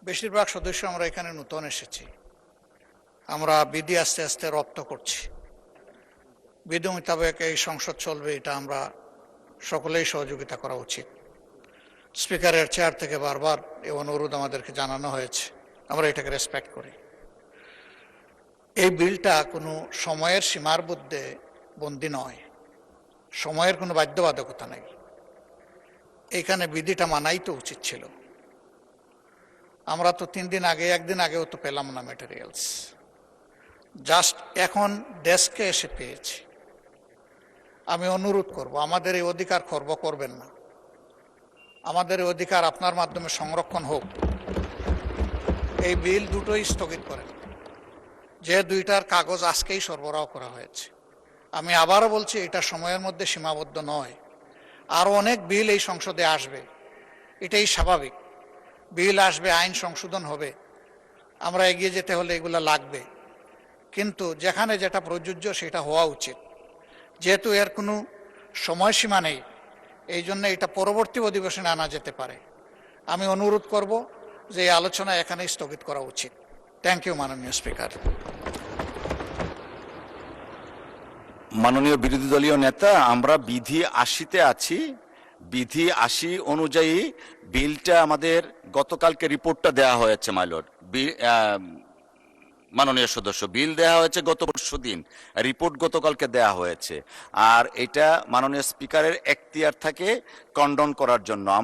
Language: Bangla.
বেশিরভাগ সদস্য আমরা এখানে নতুন এসেছি। আমরা বিধি আস্তে আস্তে রপ্ত করছি। বিধি মোতাবেক এই সংসদ চলবে, এটা আমরা সকলেই সহযোগিতা করা উচিত। স্পিকারের চেয়ার থেকে বারবার এই অনুরোধ আমাদেরকে জানানো হয়েছে, আমরা এটাকে রেসপেক্ট করি। এই বিলটা কোনো সময়ের সীমার মধ্যে বন্দী নয়, সময়ের কোনো বাধ্যবাধকতা নেই। এখানে বিধিটা মানাই তো উচিত ছিল। আমরা তো 3 দিন আগে, একদিন আগেও তো পেলাম না ম্যাটেরিয়ালস, জাস্ট এখন ডেস্কে এসে পেয়েছি। আমি অনুরোধ করব, আমাদের এই অধিকার খর্ব করবেন না। আমাদের এই অধিকার আপনার মাধ্যমে সংরক্ষণ হোক। এই বিল দুটোই স্থগিত করেন, যে দুইটার কাগজ আজকেই সরবরাহ করা হয়েছে। আমি আবারও বলছি, এটা সময়ের মধ্যে সীমাবদ্ধ নয়। আরও অনেক বিল এই সংসদে আসবে, এটাই স্বাভাবিক। বিল আসবে, আইন সংশোধন হবে, আমরা এগিয়ে যেতে হলে এগুলো লাগবে। কিন্তু যেখানে যেটা প্রযোজ্য সেটা হওয়া উচিত। যেহেতু এর কোনো সময়সীমা নেই, এই জন্য এটা পরবর্তী অধিবেশনে আনা যেতে পারে। আমি অনুরোধ করব যে এই আলোচনা এখানেই স্থগিত করা উচিত। থ্যাংক ইউ মাননীয় স্পিকার। মাননীয় বিরোধী দলীয় নেতা, আমরা বিধি 80-তে আছি। বিধি 80 অনুযায়ী বিলটা আমাদের গতকালকে রিপোর্টটা দেওয়া হয়েছে মাইলর্ড। মাননীয় সদস্য, বিল দেওয়া হয়েছে গত পরশুদিন, রিপোর্ট গতকালকে দেওয়া হয়েছে। আর এটা মাননীয় স্পিকারের এখতিয়ার থাকে কন্ডন করার জন্য।